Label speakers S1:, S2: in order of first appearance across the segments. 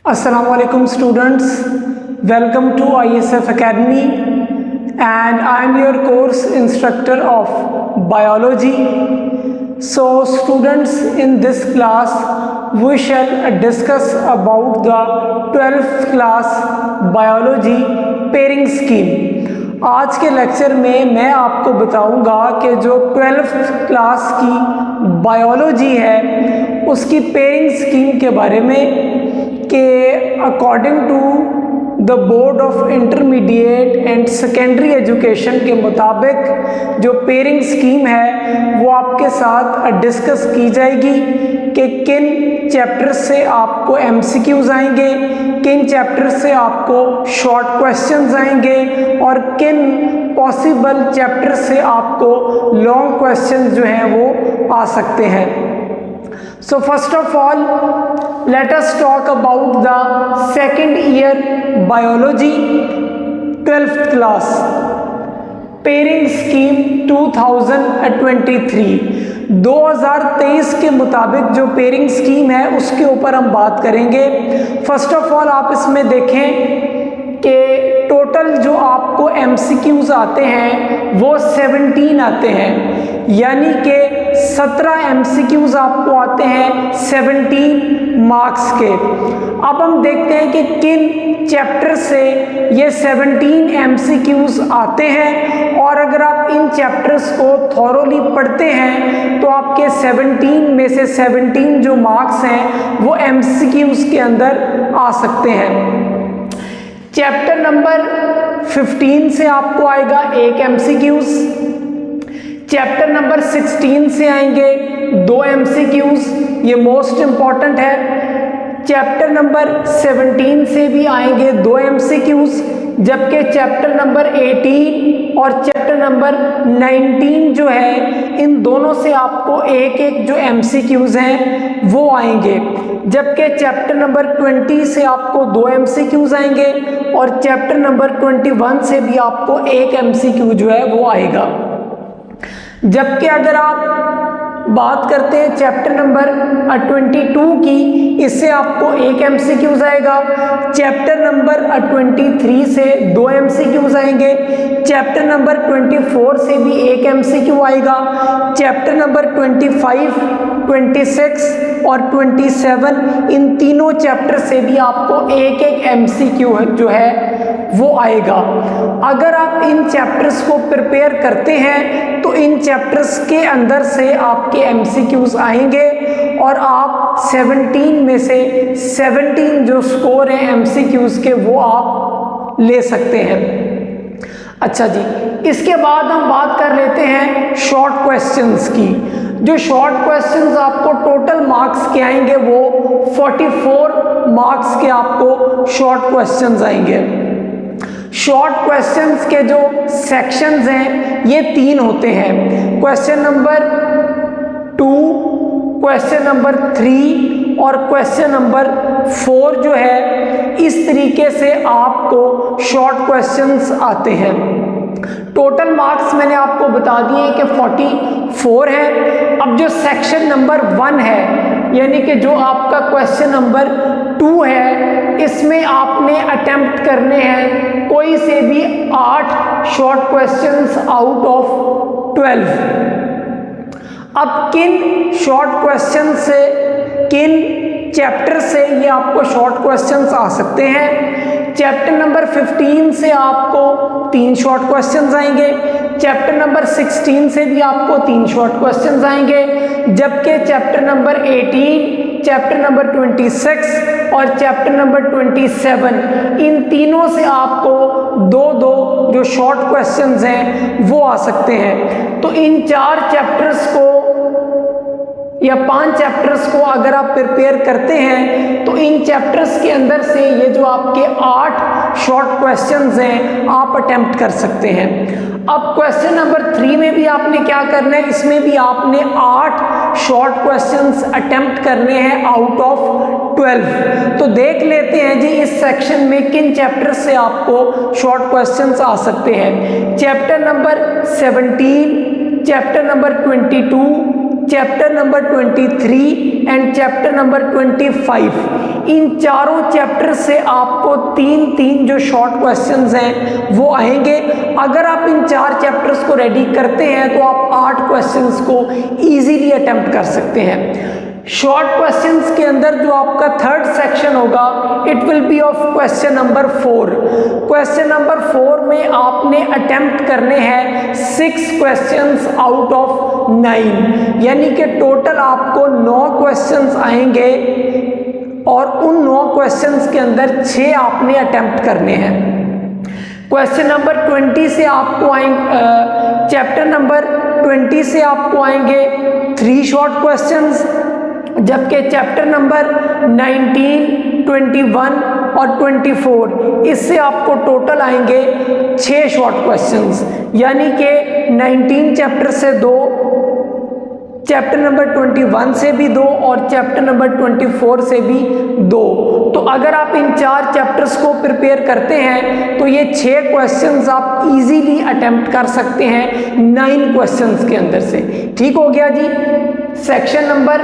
S1: Assalamualaikum students, welcome to ISF Academy and I am your course instructor of biology. So students, in this class we shall discuss about the 12th class biology pairing scheme. आज के lecture में मैं आपको बताऊंगा कि जो 12th class की biology है उसकी पेयरिंग स्कीम के बारे में कि according to the board of intermediate and secondary education के मुताबिक जो पेयरिंग स्कीम है वो आपके साथ डिस्कस की जाएगी कि किन चैप्टर्स से आपको एमसीक्यूज आएंगे, किन चैप्टर्स से आपको शॉर्ट क्वेश्चंस आएंगे और किन पॉसिबल चैप्टर से आपको लॉन्ग क्वेश्चंस जो हैं वो आ सकते हैं। So first of all, let us talk about the second year biology 12th class pairing scheme 2023। 2023 के मुताबिक जो पेयरिंग स्कीम है उसके ऊपर हम बात करेंगे। फर्स्ट ऑफ ऑल आप इसमें देखें कि टोटल जो आपको एमसीक्यूज आते हैं वो 17 आते हैं, यानी कि 17 एमसीक्यूज आपको आते हैं 17 मार्क्स के। अब हम देखते हैं कि किन चैप्टर से ये 17 एमसीक्यूज आते हैं और अगर आप इन चैप्टर्स को थॉरोली पढ़ते हैं तो आपके 17 में से 17 जो मार्क्स हैं वो एमसीक्यूज के अंदर आ सकते हैं। चैप्टर नंबर 15 से आपको आएगा एक एमसीक्यूज, चैप्टर नंबर 16 से आएंगे 2 एमसीक्यूज, ये मोस्ट इंपॉर्टेंट है। चैप्टर नंबर 17 से भी आएंगे 2 एमसीक्यूज, जबकि चैप्टर नंबर 18 और चैप्टर नंबर 19 जो है इन दोनों से आपको एक एक जो एमसीक्यूज हैं वो आएंगे, जबकि चैप्टर नंबर 20 से आपको 2 एमसीक्यूज आएंगे और चैप्टर नंबर 21 से भी आपको एक एमसीक्यू जो है वो आएगा। जबकि अगर आप बात करते हैं चैप्टर नंबर 22 की, इससे आपको एक एमसीक्यूज आएगा, चैप्टर नंबर 23 से 2 एमसीक्यूज आएंगे, चैप्टर नंबर 24 से भी एक एमसीक्यू आएगा, चैप्टर नंबर 25, 26 और 27 इन तीनों चैप्टर से भी आपको एक एक एमसीक्यू जो है वो आएगा। अगर आप इन चैप्टर्स को प्रिपेयर करते हैं तो इन चैप्टर्स के अंदर से आपके एमसीक्यूज आएंगे और आप 17 में से 17 जो स्कोर हैं एमसीक्यूज के वो आप ले सकते हैं। अच्छा जी, इसके बाद हम बात कर लेते हैं शॉर्ट क्वेश्चंस की। जो शॉर्ट क्वेश्चंस आपको टोटल मार्क्स के आएंगे वो 44 मार्क्स के आपको शॉर्ट क्वेश्चंस आएंगे। शॉर्ट क्वेश्चंस के जो सेक्शंस हैं ये 3 होते हैं, क्वेश्चन नंबर 2, क्वेश्चन नंबर 3 और क्वेश्चन नंबर 4 जो है इस तरीके से आपको शॉर्ट क्वेश्चंस आते हैं। टोटल मार्क्स मैंने आपको बता दिए कि 44 है। अब जो सेक्शन नंबर 1 है, यानी कि जो आपका क्वेश्चन नंबर 2 है, इसमें आपने अटेम्प्ट करने हैं कोई से भी 8 शॉर्ट क्वेश्चंस आउट ऑफ 12। अब किन शॉर्ट क्वेश्चन से, किन चैप्टर से ये आपको शॉर्ट क्वेश्चंस आ सकते हैं? चैप्टर नंबर 15 से आपको 3 शॉर्ट क्वेश्चंस आएंगे, चैप्टर नंबर 16 से भी आपको 3 शॉर्ट क्वेश्चन्स आएंगे, जबकि चैप्टर नंबर 18, चैप्टर नंबर 26 और चैप्टर नंबर 27 इन तीनों से आपको 2-2 जो शॉर्ट क्वेश्चंस हैं वो आ सकते हैं। तो इन 4 चैप्टर्स को या 5 चैप्टर्स को अगर आप प्रिपेयर करते हैं तो इन चैप्टर्स के अंदर से ये जो आपके 8 शॉर्ट क्वेश्चंस हैं आप अटेम्प्ट कर सकते हैं। अब क्वेश्चन नंबर 3 में भी आपने क्या करना है, इसमें भी आपने 8 शॉर्ट क्वेश्चंस अटेम्प्ट करने हैं आउट ऑफ 12। तो देख लेते हैं जी इस सेक्शन में किन चैप्टर से आपको शॉर्ट क्वेश्चंस आ सकते हैं। Chapter number 17, chapter number 22, chapter number 23 and chapter number 25, इन चारों चैप्टर से आपको 3 जो शॉर्ट क्वेश्चंस हैं वो आएंगे। अगर आप इन 4 चैप्टर्स को रेडी करते हैं तो आप 8 क्वेश्चंस को इजीली अटेम्प्ट कर सकते हैं। शॉर्ट क्वेश्चंस के अंदर जो आपका थर्ड सेक्शन होगा, it will be of question number 4। Question number 4 में आपने अटेम्प्ट करने हैं 6 क्वेश्चंस आउट ऑफ 9, यानी कि टोटल आपको 9 क्वेश्चंस आएंगे और उन 9 क्वेश्चंस के अंदर 6 आपने अटेम्प्ट करने हैं। क्वेश्चन नंबर 20 से आपको आएंगे, चैप्टर नंबर 20 से आपको आएंगे 3 शॉर्ट क्वेश्चंस, जबकि चैप्टर नंबर 19, 21 और 24 इससे आपको टोटल आएंगे 6 शॉर्ट क्वेश्चंस, यानी कि 19 चैप्टर से 2, चैप्टर नंबर 21 से भी 2 और चैप्टर नंबर 24 से भी 2। तो अगर आप इन 4 चैप्टर्स को प्रिपेयर करते हैं तो ये 6 क्वेश्चंस आप इजीली अटेम्प्ट कर सकते हैं 9 क्वेश्चंस के अंदर से। ठीक हो गया जी। सेक्शन नंबर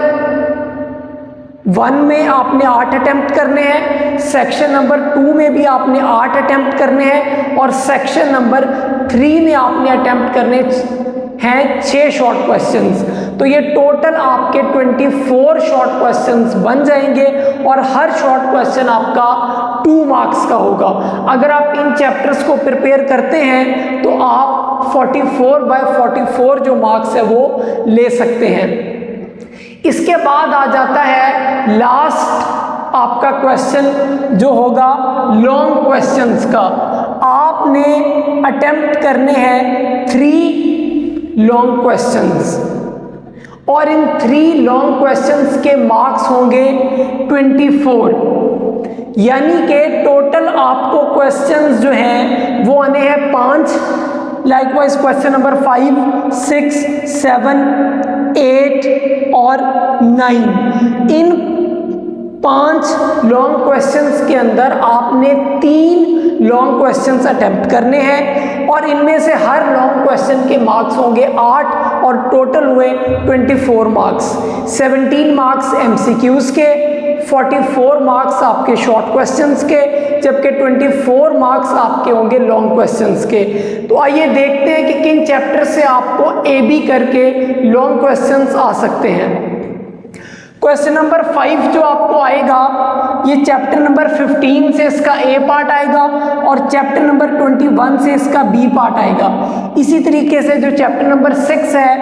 S1: 1 में आपने 8 अटेम्प्ट करने हैं, सेक्शन नंबर 2 में भी आपने 8 अटेम्प्ट करने हैं और सेक्शन नंबर 3 में आपने अटेम्प्ट करने हैं 6 शॉर्ट क्वेश्चंस। तो ये टोटल आपके 24 शॉर्ट क्वेश्चंस बन जाएंगे और हर शॉर्ट क्वेश्चन आपका 2 मार्क्स का होगा। अगर आप इन चैप्टर्स को प्रिपेयर करते हैं तो आप 44/44 जो मार्क्स है वो ले सकते हैं। इसके बाद आ जाता है लास्ट आपका क्वेश्चन जो होगा लॉन्ग क्वेश्चंस का। आपने अटेम्प्ट करने हैं 3 लॉन्ग क्वेश्चंस और इन 3 लॉन्ग क्वेश्चंस के मार्क्स होंगे 24, यानी कि टोटल आपको क्वेश्चंस जो हैं वो आने हैं 5। लाइकवाइज क्वेश्चन नंबर 5, 6, 7, 8 और 9, इन 5 लॉन्ग क्वेश्चंस के अंदर आपने 3 लॉन्ग क्वेश्चंस अटेम्प्ट करने हैं और इनमें से हर लॉन्ग क्वेश्चन के मार्क्स होंगे 8 और टोटल हुए 24 मार्क्स। 17 मार्क्स एमसीक्यूज के, 44 मार्क्स आपके शॉर्ट क्वेश्चंस के, जबकि 24 मार्क्स आपके होंगे लॉन्ग क्वेश्चंस के। तो आइए देखते हैं कि किन चैप्टर से आपको ए बी करके लॉन्ग क्वेश्चंस आ सकते हैं। क्वेश्चन नंबर 5 जो आपको आएगा ये चैप्टर नंबर 15 से इसका ए पार्ट आएगा और चैप्टर नंबर 21 से इसका बी पार्ट आएगा। इसी तरीके से जो चैप्टर नंबर 6 है,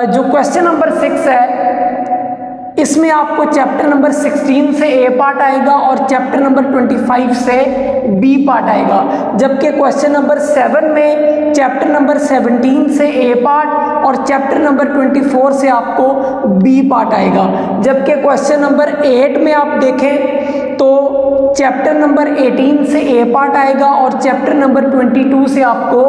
S1: जो क्वेश्चन नंबर 6 है, इसमें आपको चैप्टर नंबर 16 से ए पार्ट आएगा और चैप्टर नंबर 25 से बी पार्ट आएगा। जबकि क्वेश्चन नंबर 7 में चैप्टर नंबर 17 से ए पार्ट और चैप्टर नंबर 24 से आपको बी पार्ट आएगा। जबकि क्वेश्चन नंबर 8 में आप देखें तो चैप्टर नंबर 18 से ए पार्ट आएगा और चैप्टर नंबर 22 से आपको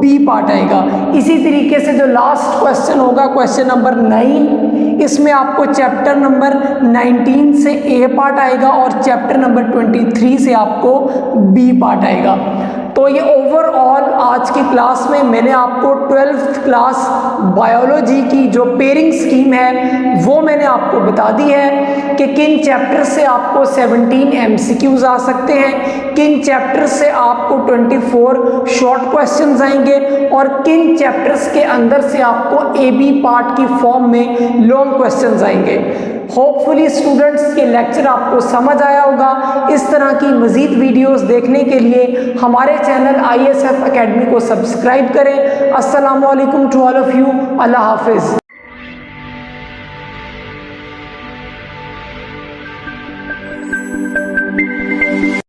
S1: बी पार्ट आएगा। इसी तरीके से जो लास्ट क्वेश्चन होगा क्वेश्चन नंबर 9, इसमें आपको चैप्टर नंबर 19 से ए पार्ट आएगा और चैप्टर नंबर 23 से आपको बी पार्ट आएगा। तो ये ओवरऑल आज की क्लास में मैंने आपको 12th क्लास बायोलॉजी की जो पेयरिंग स्कीम है वो मैंने आपको बता दी है कि किन चैप्टर से आपको 17 एमसीक्यूज आ सकते हैं, किन चैप्टर से आपको 24 शॉर्ट क्वेश्चंस आएंगे और किन चैप्टर्स के अंदर से आपको ए बी पार्ट की फॉर्म में लॉन्ग क्वेश्चंस आएंगे। होपफुली स्टूडेंट्स ये लेक्चर आपको समझ आया होगा। इस तरह की मज़ीद वीडियोस देखने के लिए हमारे चैनल ISF एकेडमी को सब्सक्राइब करें। अस्सलामु अलैकुम टू ऑल ऑफ यू। अल्लाह हाफिज़।